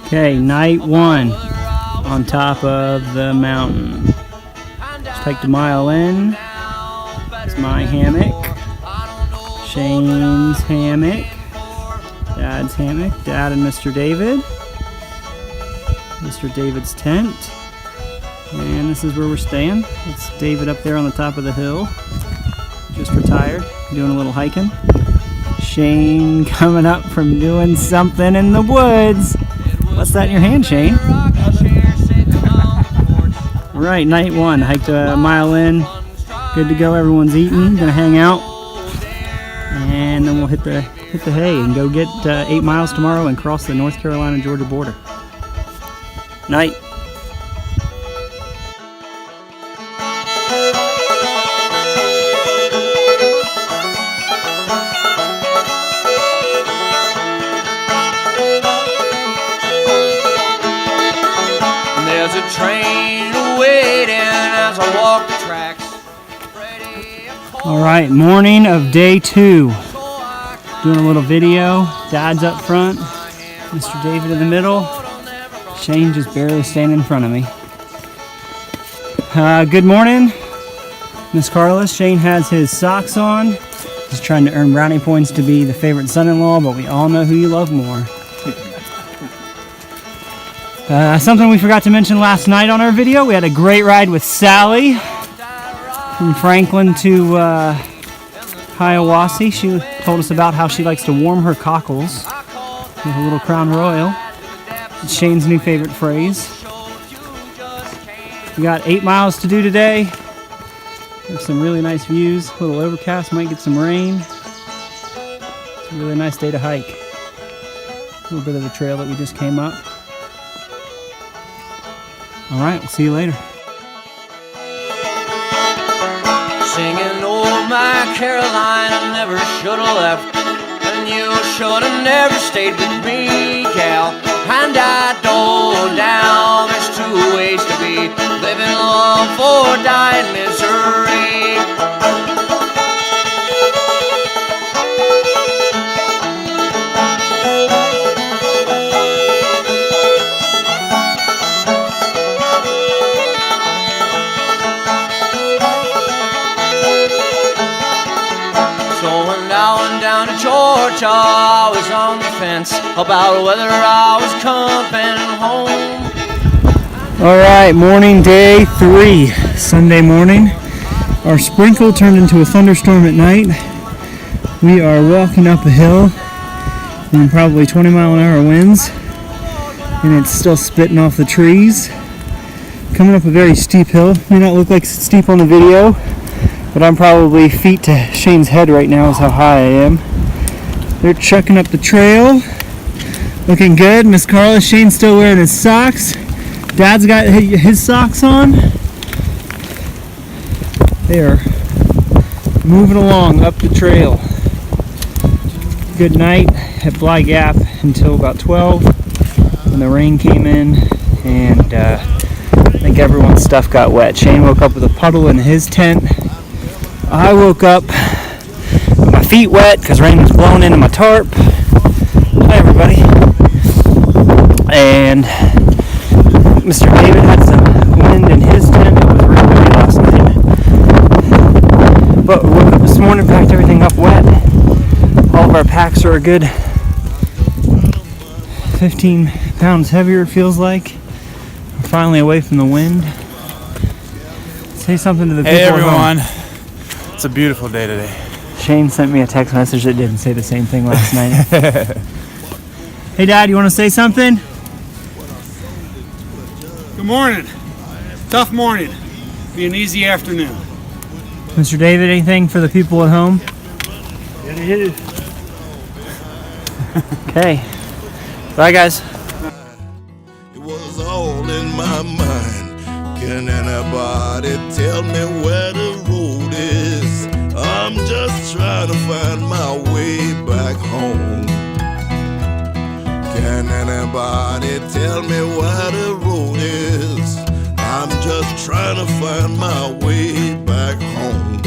Okay, night one on top of the mountain. Just hiked a mile in. It's my hammock, Shane's hammock, Dad's hammock, Dad and Mr. David, Mr. David's tent, and this is where we're staying. It's David up there on the top of the hill, just retired, doing a little hiking. Shane coming up from doing something in the woods. What's that in your hand, Shane? Right, night one. Hiked a mile in. Good to go. Everyone's eating. Gonna hang out, and then we'll hit the hay and go get 8 miles tomorrow and cross the North Carolina-Georgia border. Night. There's a train waiting as I walk the tracks. All right, morning of day 2. Doing a little video. Dad's up front, Mr. David in the middle. Shane just barely standing in front of me. Good morning, Miss Carlos. Shane has his socks on. He's trying to earn brownie points to be the favorite son-in-law, but we all know who you love more. Something we forgot to mention last night on our video, we had a great ride with Sally from Franklin to Hiawassee. She told us about how she likes to warm her cockles with a little Crown Royal. It's Shane's new favorite phrase. We got 8 miles to do today. There's some really nice views, a little overcast, might get some rain. It's a really nice day to hike. A little bit of the trail that we just came up. All right, we'll see you later. Singing, oh my Caroline, I never should have left, and you should have never stayed with me, Cal. And I know now there's 2 ways to be, living love or die in misery. Down to Georgia, I was on the fence about whether I was coming home. All right, morning day 3, Sunday morning. Our sprinkle turned into a thunderstorm at night. We are walking up a hill in probably 20-mile-an-hour winds, and it's still spitting off the trees. Coming up a very steep hill. May not look like it's steep on the video, but I'm probably feet to Shane's head right now is how high I am. They're chucking up the trail. Looking good. Miss Carla, Shane's still wearing his socks. Dad's got his socks on. They are moving along up the trail. Good night at Bly Gap until about 12 when the rain came in, and I think everyone's stuff got wet. Shane woke up with a puddle in his tent. I woke up with my feet wet because rain was blowing into my tarp. Hi everybody. And Mr. David had some wind in his tent. It was really windy last night. But we woke up this morning, packed everything up wet. All of our packs are a good 15 pounds heavier, it feels like. We're finally away from the wind. Say something to the people. Hey everyone. It's a beautiful day today. Shane sent me a text message that didn't say the same thing last night. Hey Dad, you want to say something? Good morning. Tough morning. Be an easy afternoon. Mr. David, anything for the people at home? It is. Okay. Bye guys. It was all in my mind. Can anybody tell me where the road is? I'm just trying to find my way back home. Can anybody tell me where the road is? I'm just trying to find my way back home.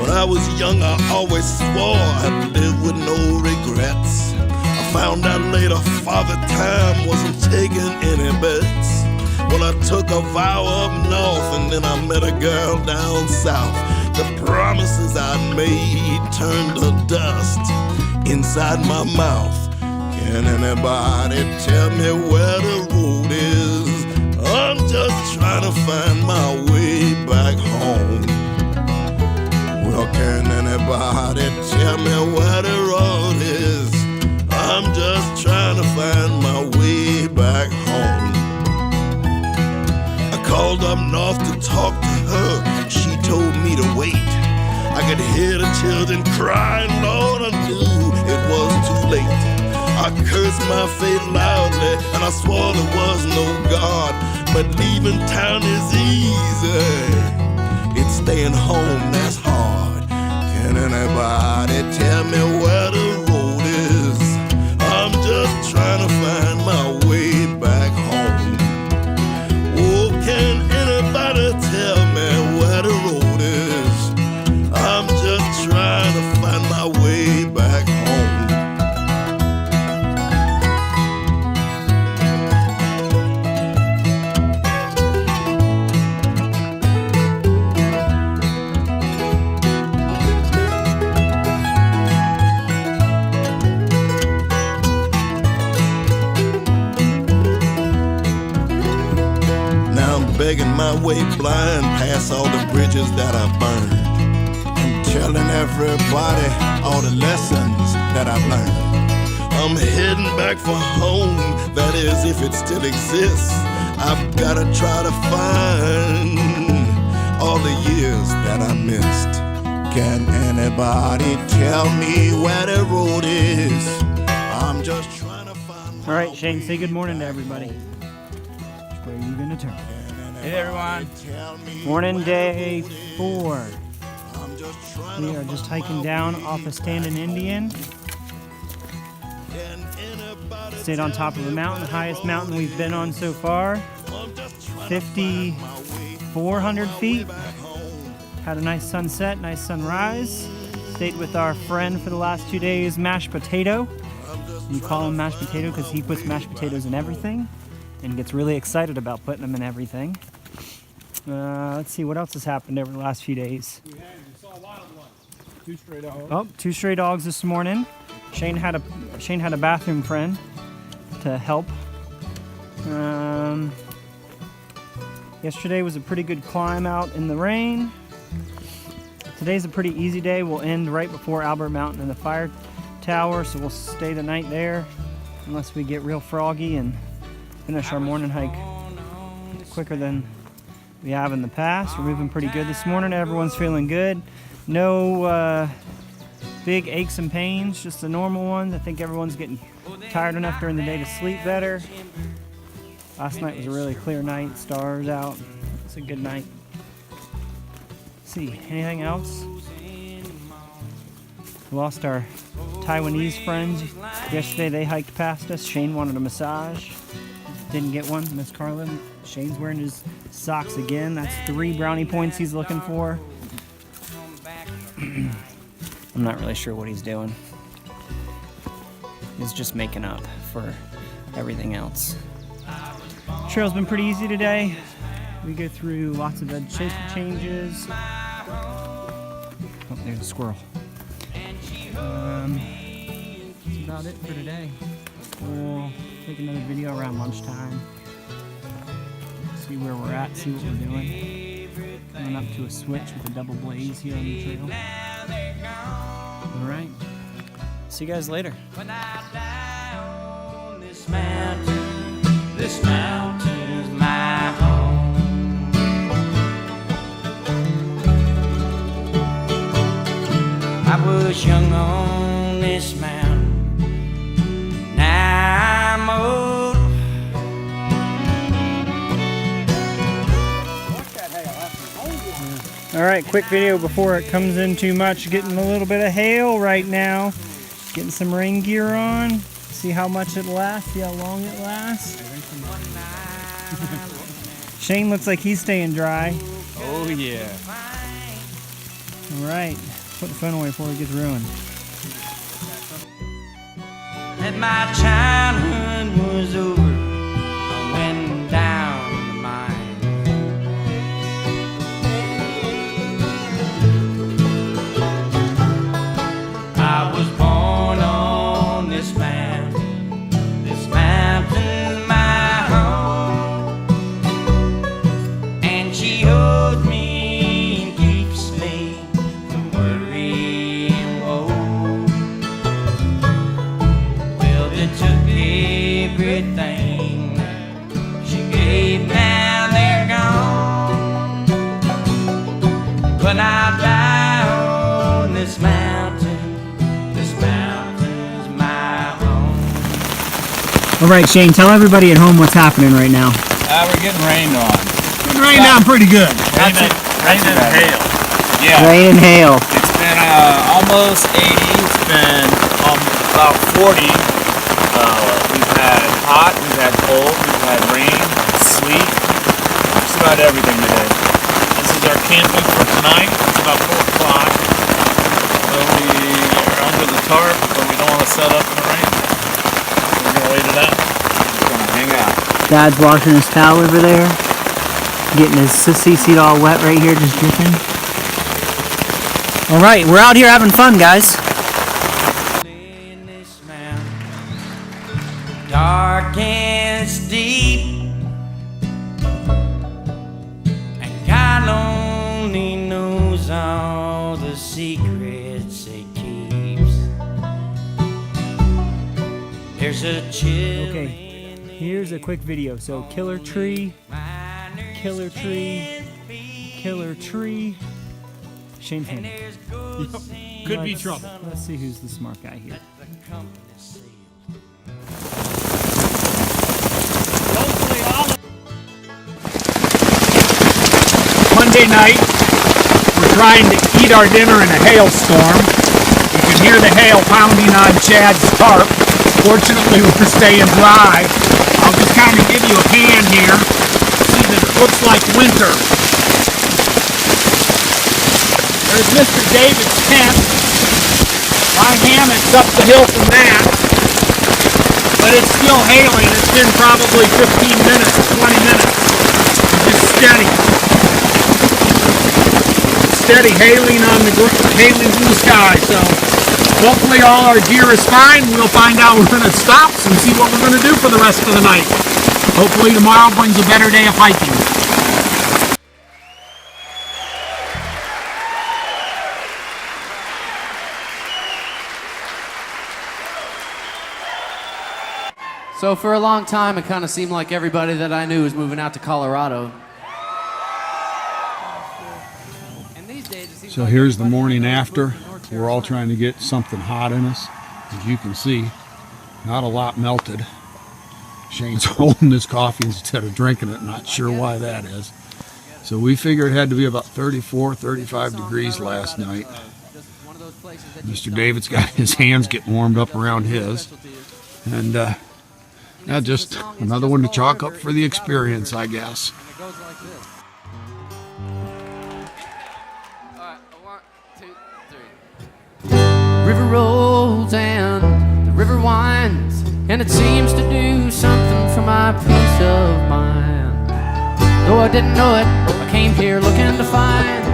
When I was young, I always swore I'd live with no regrets. I found out later Father Time wasn't taking any bets. Well, I took a vow up north and then I met a girl down south. The promises I'd made turned to dust inside my mouth. Can anybody tell me where the road is? I'm just trying to find my way back home. Well, can anybody tell me where the road is? I'm just trying to find my way back home. I called up north to talk to her. She told me to wait. I could hear the children crying, Lord, I knew it was too late. I cursed my fate loudly and I swore there was no God. But leaving town is easy, it's staying home that's hard. Can anybody tell me where the road is? I'm just trying to find my way back home. Oh, can anybody tell me where the road is? I'm just trying to find my way back home. Begging my way blind past all the bridges that I burned. I'm telling everybody all the lessons that I've learned. I'm heading back for home, that is if it still exists. I've gotta try to find all the years that I missed. Can anybody tell me where the road is? I'm just trying to find my All right, Shane, say good morning to everybody. Where are you gonna turn? Hey everyone. Morning, day 4. We are just hiking down off of Stanton Indian. Stayed on top of a mountain, the highest mountain we've been on so far. 5,400 feet. Had a nice sunset, nice sunrise. Stayed with our friend for the last 2 days, Mashed Potato. You call him Mashed Potato because he puts mashed potatoes in everything and gets really excited about putting them in everything. Let's see what else has happened over the last few days. We saw wild ones. 2 stray dogs. Oh, 2 stray dogs this morning. Shane had a bathroom friend to help. Yesterday was a pretty good climb out in the rain. Today's a pretty easy day. We'll end right before Albert Mountain and the fire tower, so we'll stay the night there unless we get real froggy and finish our morning hike quicker than we have in the past. We're moving pretty good this morning. Everyone's feeling good. No big aches and pains, just the normal ones. I think everyone's getting tired enough during the day to sleep better. Last night was a really clear night, stars out. It's a good night. Let's see, anything else? We lost our Taiwanese friends yesterday. They hiked past us. Shane wanted a massage. Didn't get one. Miss Carlin. Shane's wearing his socks again. That's 3 brownie points he's looking for. I'm not really sure what he's doing. He's just making up for everything else. Trail's been pretty easy today. We go through lots of bed shape changes. Oh, there's a squirrel. That's about it for today. We'll take another video around lunchtime. See where we're at, see what we're doing. Coming up to a switch with a double blaze here on the trail. Alright. See you guys later. When I die on this mountain is my home. I was young on this mountain, now I'm old. All right, quick video before it comes in too much. Getting a little bit of hail right now. Getting some rain gear on. See how much it lasts, see how long it lasts. Shane looks like he's staying dry. Oh yeah. All right, put the phone away before it gets ruined. That my childhood was over, I went down the mine. I was born on this mountain my home, and she holds me and keeps me from worry and woe. Well, they took everything she gave, now they're gone. But I'll die on this mountain's my home. All right, Shane, tell everybody at home what's happening right now. We're getting rained on. It rained down pretty good. Rain and hail. Yeah. Rain and hail. It's been almost 80. It's been about 40. We've had hot, we've had cold, we've had rain, sleet. Just about everything today. This is our camping for tonight. It's about 4 o'clock. So we are under the tarp, but we don't want to set up in the rain. We're going to wait it out. We're going to hang out. Dad's washing his towel over there. Getting his sissy seat all wet right here, just dripping. All right, we're out here having fun, guys. In this mountain, dark and steep, and God only knows all the secrets it keeps. There's a chill. Okay, here's a quick video. So killer tree, killer tree, killer tree. Shane's hand. Could be trouble. Let's see who's the smart guy here. Monday night, we're trying to eat our dinner in a hailstorm. You can hear the hail pounding on Chad's tarp. Fortunately, we're staying dry. I'll just kind of give you a pan here. See that it looks like winter. There's Mr. David's tent. My hammock's up the hill from that. But it's still hailing. It's been probably 15 minutes, 20 minutes. Just steady. Steady hailing on the hailing from the sky. So hopefully all our gear is fine. We'll find out when it stops and see what we're going to do for the rest of the night. Hopefully tomorrow brings a better day of hiking. So for a long time, it kind of seemed like everybody that I knew was moving out to Colorado. And these days, it seems So like here's the everybody morning knows after. moving to North We're all Carolina. trying to get something hot in us. As you can see, not a lot melted. Shane's holding his coffee instead of drinking it, not sure why that is. So we figured it had to be about 34, 35 degrees last night. One of those places that you Mr. don't David's know got his hands getting warmed up around his. specialty is. And now just another one to chalk up for the experience, I guess. And it goes like this. All right, 1, 2, 3. River rolls and the river winds, and it seems to do something for my peace of mind. Though I didn't know it, I came here looking to find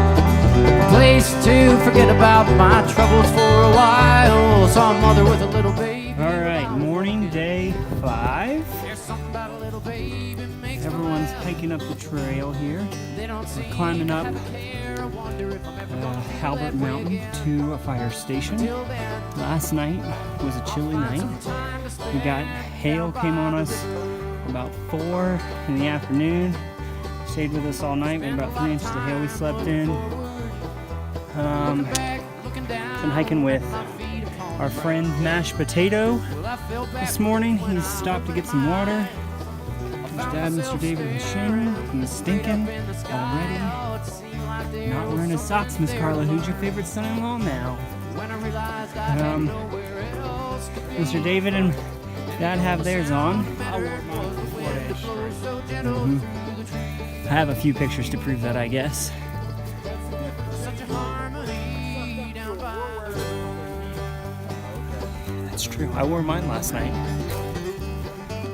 a place to forget about my troubles for a while. Saw a mother with a little baby. All right, morning, day 5. There's something about a little baby makes Everyone's hiking up the trail here. they don't seem climbing to up, have a care. I wonder if I'm ever gonna feel Halbert that way Mountain again. to a fire station. Till then, Last night was a chilly night. time to stay We got hail came on us about 4 in the afternoon. Stayed with us all night. We had about 3 inches of hail we slept in. back, looking down. Been hiking with our friend Mashed Potato Well, I fell back this morning. He's stopped to get some water. His dad, Mr. David, and Shane. He's stinking already. out. It seemed like they Not wearing Miss Socks, Miss Carla. Who's your favorite son-in-law now? Mr. David and Dad have theirs on. I have a few pictures to prove that, I guess. That's true. I wore mine last night.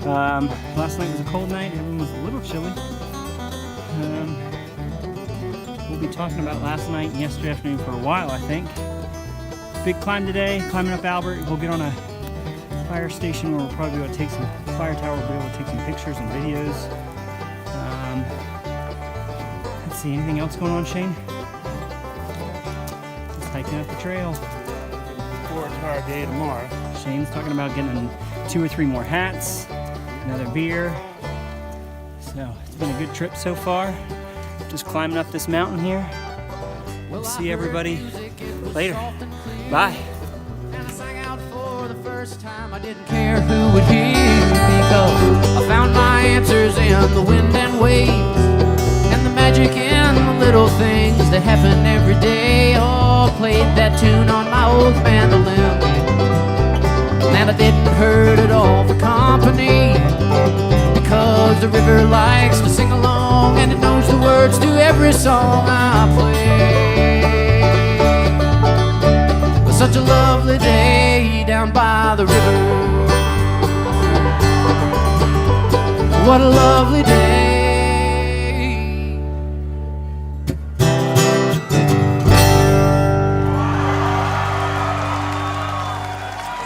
Last night was a cold night. Everyone was a little chilly. We'll be talking about last night and yesterday afternoon for a while, I think. Big climb today, climbing up Albert. We'll get on a fire station where we'll probably be able to take some fire tower. We'll be able to take some pictures and videos. Let's see, anything else going on, Shane? Just hiking up the trail. 4-hour day tomorrow. Shane's talking about getting 2 or 3 more hats, another beer. So it's been a good trip so far. Just climbing up this mountain here. We'll see everybody later. Bye. And I sang out for the first time. I didn't care who would hear me go. I found my answers in the wind and waves, and the magic in the little things that happen every day. Oh, played that tune on my old mandolin, and I didn't hurt at all for company, because the river likes to sing along, and it knows the words to every song I play. Such a lovely day down by the river. What a lovely day.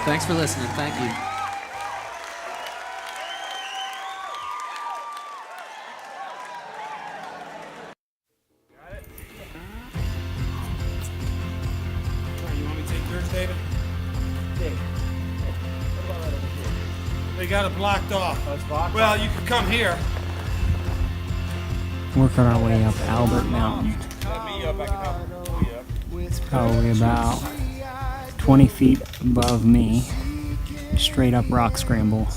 Thanks for listening. Thank you. David? They got it blocked off. Well, you can come here. Working our way up Albert Mountain. It's probably about 20 feet above me. Straight up rock scramble.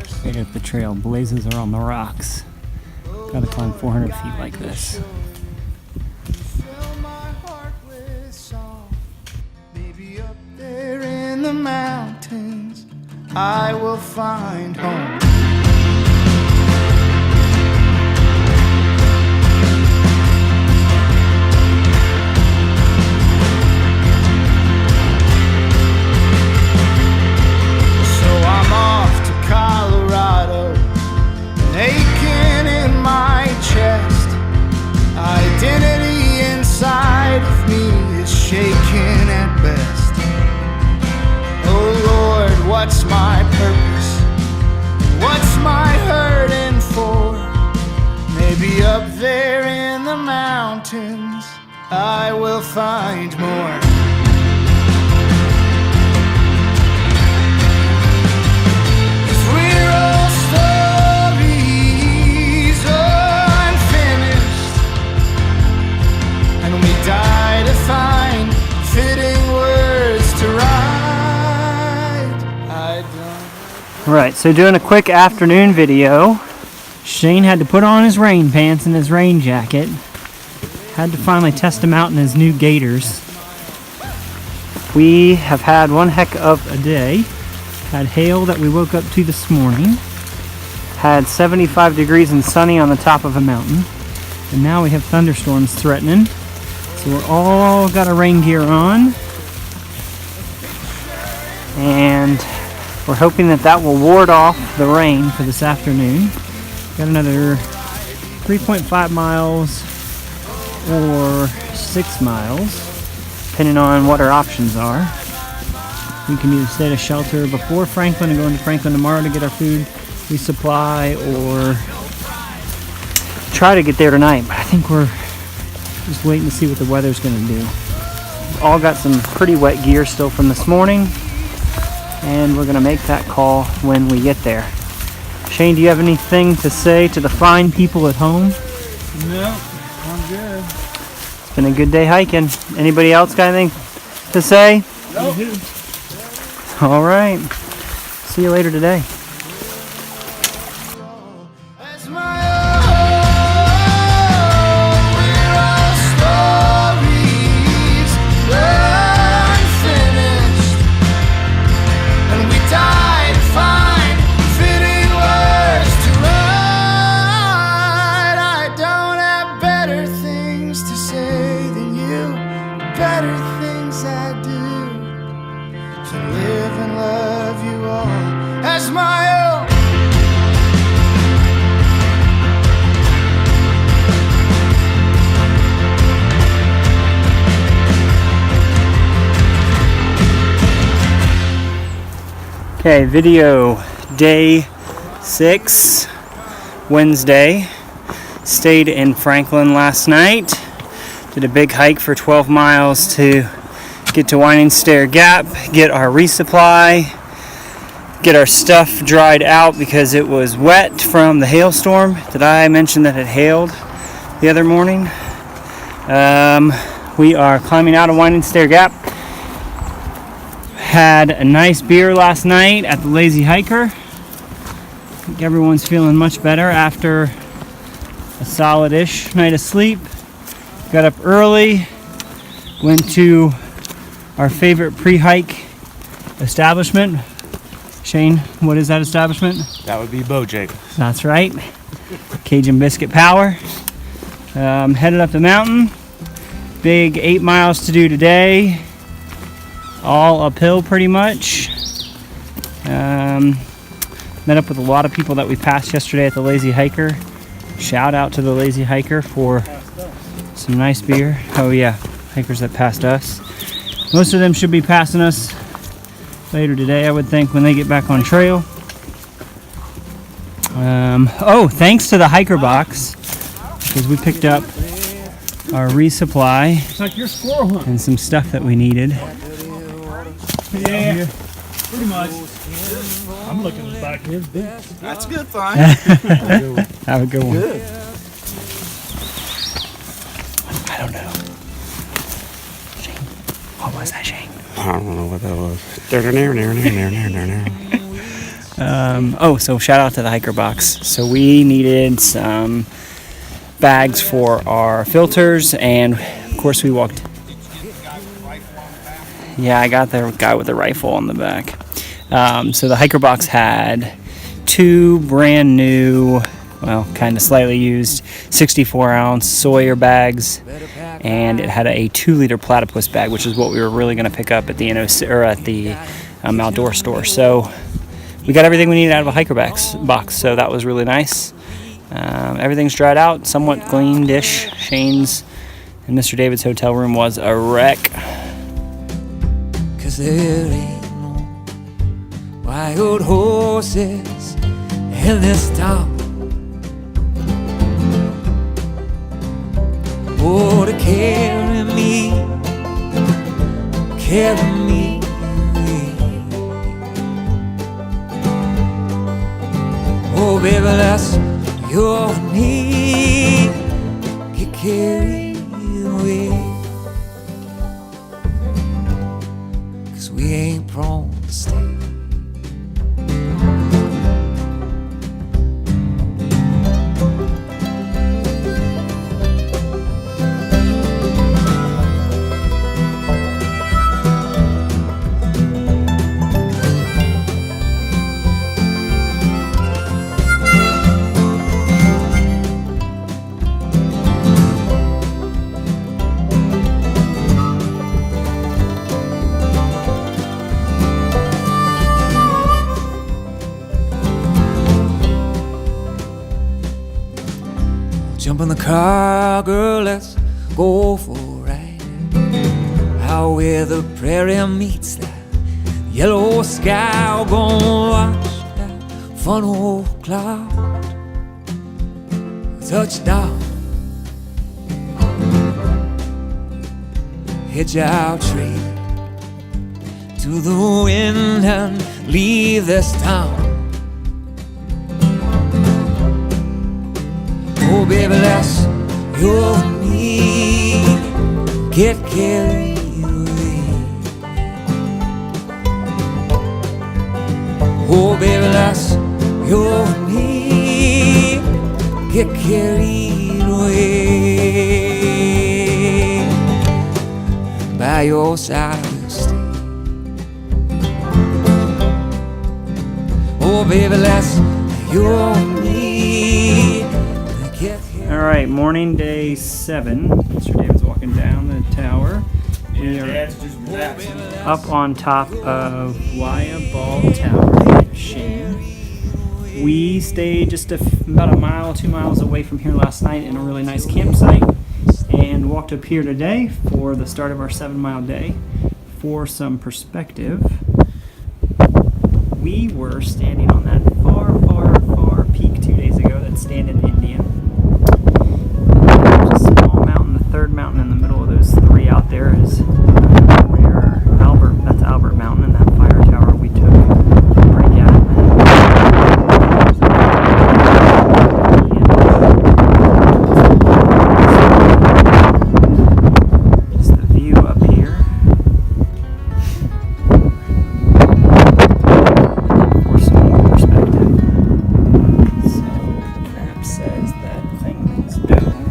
Straight up the trail. Blazes are on the rocks. Gotta climb 400 feet like this. In the mountains, I will find home. So I'm off to Colorado, aching in my chest. Identity inside of me is shaking at best. Oh Lord, what's my purpose? What's my hurting for? Maybe up there in the mountains I will find more. 'Cause we're all stories unfinished, and we die to find fitting words to write. Alright, so doing a quick afternoon video. Shane had to put on his rain pants and his rain jacket. Had to finally test him out in his new gaiters. We have had one heck of a day. Had hail that we woke up to this morning. Had 75 degrees and sunny on the top of a mountain. And now we have thunderstorms threatening. So we're all got our rain gear on. And we're hoping that that will ward off the rain for this afternoon. Got another 3.5 miles or 6 miles, depending on what our options are. We can either stay at a shelter before Franklin and go into Franklin tomorrow to get our food resupply, or try to get there tonight. But I think we're just waiting to see what the weather's going to do. All got some pretty wet gear still from this morning, and we're going to make that call when we get there. Shane, do you have anything to say to the fine people at home? No, I'm good. It's been a good day hiking. Anybody else got anything to say? Nope. All right. See you later today. As my own, we're all stars. better things I do to live and love you all as my own. Okay, video day 6, Wednesday. Stayed in Franklin last night. Did a big hike for 12 miles to get to Winding Stair Gap, get our resupply, get our stuff dried out because it was wet from the hailstorm. Did I mention that it hailed the other morning? We are climbing out of Winding Stair Gap. Had a nice beer last night at the Lazy Hiker. I think everyone's feeling much better after a solid-ish night of sleep. Got up early, went to our favorite pre-hike establishment. Shane, what is that establishment? That would be Bojangles. That's right. Cajun Biscuit Power. Headed up the mountain. Big 8 miles to do today. All uphill pretty much. Met up with a lot of people that we passed yesterday at the Lazy Hiker. Shout out to the Lazy Hiker for some nice beer. Oh yeah, hikers that passed us. Most of them should be passing us later today, I would think, when they get back on trail. Oh, thanks to the Hiker Box, because we picked up our resupply and some stuff that we needed. Yeah, pretty much. I'm looking back here. That's good, fine. Have a good one. Good. I don't know. Shane, what was that, Shane? I don't know what that was. So shout out to the Hiker Box. So we needed some bags for our filters, and of course we walked. Yeah, I got the guy with the rifle on the back. So the Hiker Box had 2 brand new, well, kind of slightly used 64-ounce Sawyer bags, and it had a 2-liter platypus bag, which is what we were really going to pick up at the NOC or at the outdoor store. So we got everything we needed out of a Hiker box, so that was really nice. Everything's dried out, somewhat clean-ish. Shane's and Mr. David's hotel room was a wreck. 'Cause there ain't no wild horses in this town. Oh, to carry me away. Oh, baby, that's your need. Get carried away. 'Cause we ain't prone to stay. Jump in the car, girl, let's go for a ride. Out where the prairie meets that yellow sky, we're gonna watch that funnel cloud touch down. Hitch our trailer to the wind and leave this town. Oh, baby, that's your need. Get carried away. Oh, baby, that's your need. Get carried away. By your side we'll stay. Oh, baby, that's your need. All right, morning day 7. Mr. David's walking down the tower, We are Dad's just relaxing. up on top of Waya Ball Tower, Shane. We stayed just about a mile, 2 miles away from here last night in a really nice campsite, and walked up here today for the start of our 7-mile day. For some perspective, we were standing on that far, far, far peak 2 days ago that's Stand-in Indian. There's a small mountain, the third mountain in the middle of those three out there is where that's Albert Mountain, and that fire tower we took a break at. Just the view up here. For some more perspective. So the map says that Klingman's Dome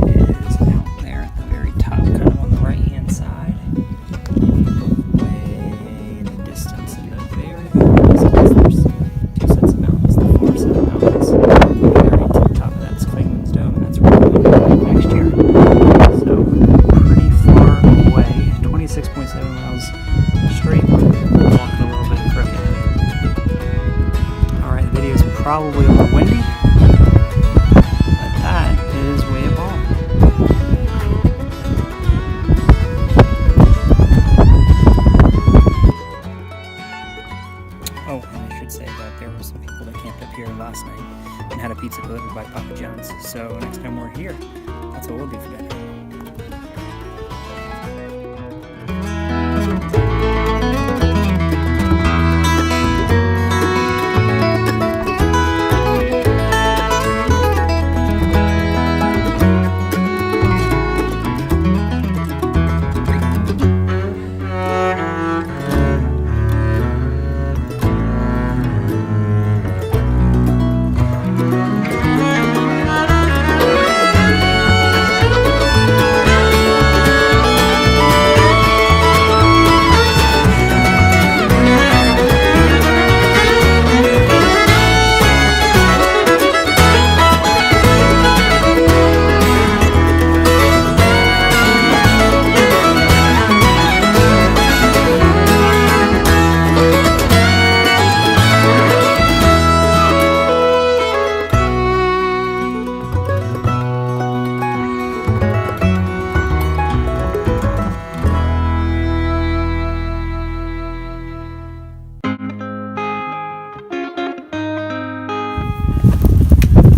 is out there at the very top, kind of on the right-hand side. If you look way in the distance, in the very distance, there's two sets of mountains, the far set of mountains. Very to the top of that's Klingman's Dome, and that's where we're going to be next year. So pretty far away, 26.7 miles straight, walking a little bit crooked. Alright, the video is probably a little windy, but that is Waya Ball. Oh, and I should say that there were some people that camped up here last night and had a pizza delivered by Papa John's. So next time we're here, that's what we'll do for dinner.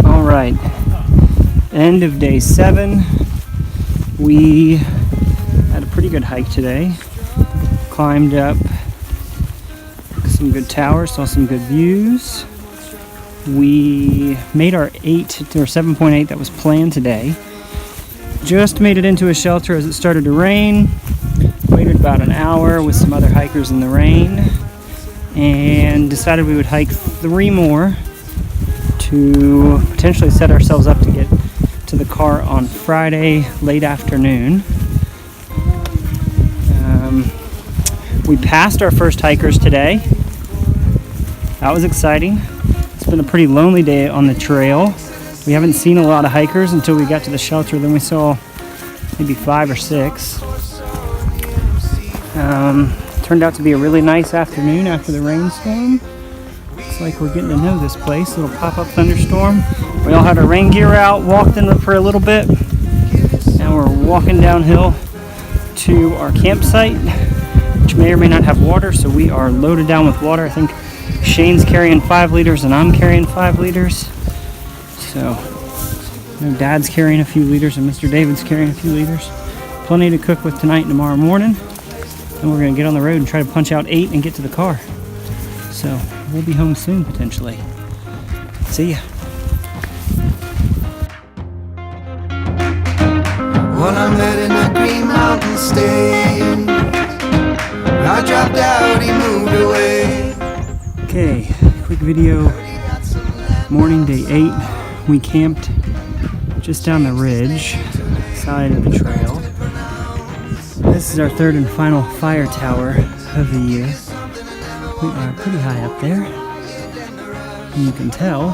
Alright, end of day 7. We had a pretty good hike today. Climbed up some good towers, saw some good views. We made our 7.8 that was planned today. Just made it into a shelter as it started to rain. Waited about an hour with some other hikers in the rain, and decided we would hike 3 more to potentially set ourselves up to get to the car on Friday late afternoon. We passed our first hikers today. That was exciting. It's been a pretty lonely day on the trail. We haven't seen a lot of hikers until we got to the shelter. Then we saw maybe 5 or 6. Turned out to be a really nice afternoon after the rainstorm. Looks like we're getting to know this place. Little pop-up thunderstorm. We all had our rain gear out, walked in for a little bit. Now we're walking downhill to our campsite, which may or may not have water, so we are loaded down with water. I think Shane's carrying 5 liters and I'm carrying 5 liters. So, Dad's carrying a few liters and Mr. David's carrying a few liters. Plenty to cook with tonight and tomorrow morning. And we're going to get on the road and try to punch out 8 and get to the car. So, we'll be home soon, potentially. See ya. Well, I met in a Green Mountain State. I dropped out, he moved away. Okay, quick video. Morning, day 8. We camped just down the ridge, side of the trail. This is our 3rd and final fire tower of the year. We are pretty high up there, and you can tell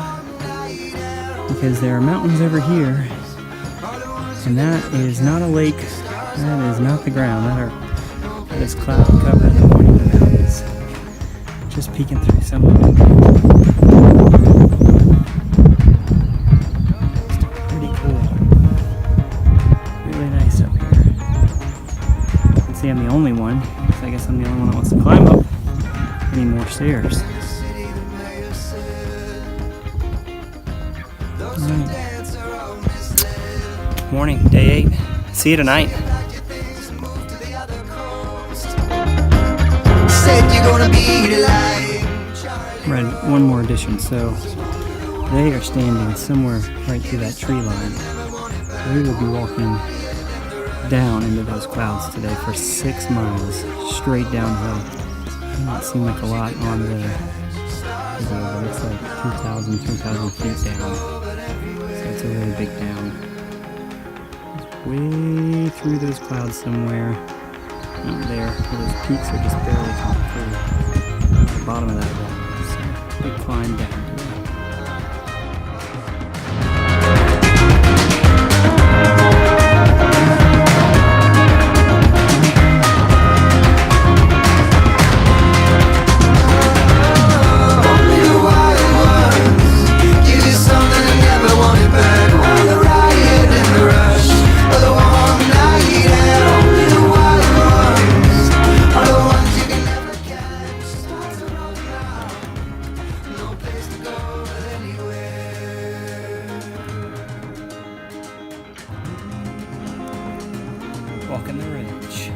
because there are mountains over here, and that is not a lake That is not the ground. That is cloud cover in the morning. The mountains just peeking through some of it. It's pretty cool. Really nice up here. You can see I'm the only one. So I guess I'm the only one that wants to climb up any more stairs. Right. Morning, day 8. See you tonight. Read one more addition. So they are standing somewhere right through that tree line. We will be walking down into those clouds today for 6 miles straight downhill. It might seem like a lot on the video, but it's like 2,000, 3,000 feet down. So it's a really big down. It's way through those clouds somewhere. Not there, where those peaks are just barely coming through the bottom of that wall. So big climb down. Walking the ridge.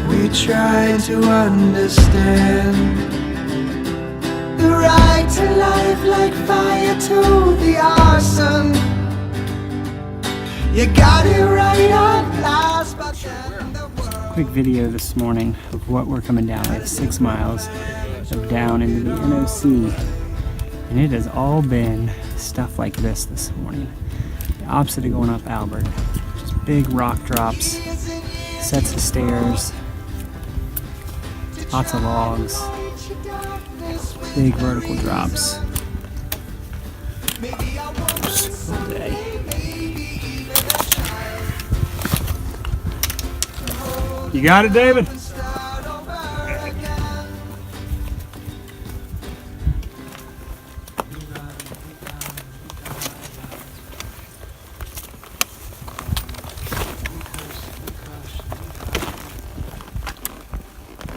We try to understand the right to life like fire to the arson. You got it right at last, but then the world. Quick video this morning of what we're coming down. We have 6 miles of down into the NOC. And it has all been stuff like this morning. The opposite of going up Albert. Just big rock drops, sets of stairs, lots of logs, big vertical drops. All day. You got it, David?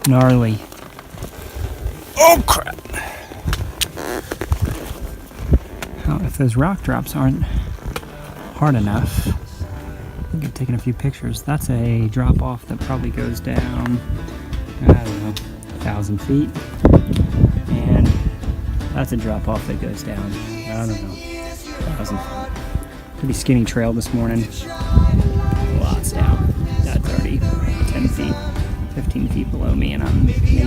Gnarly. Oh crap! Now, if those rock drops aren't hard enough, I could taken a few pictures. That's a drop off that probably goes down, I don't know, 1,000 feet. And that's a drop off that goes down, I don't know, 1,000 feet. Pretty skinny trail this morning. Lots down. That's already 10 feet, 15 feet below me, and I'm maybe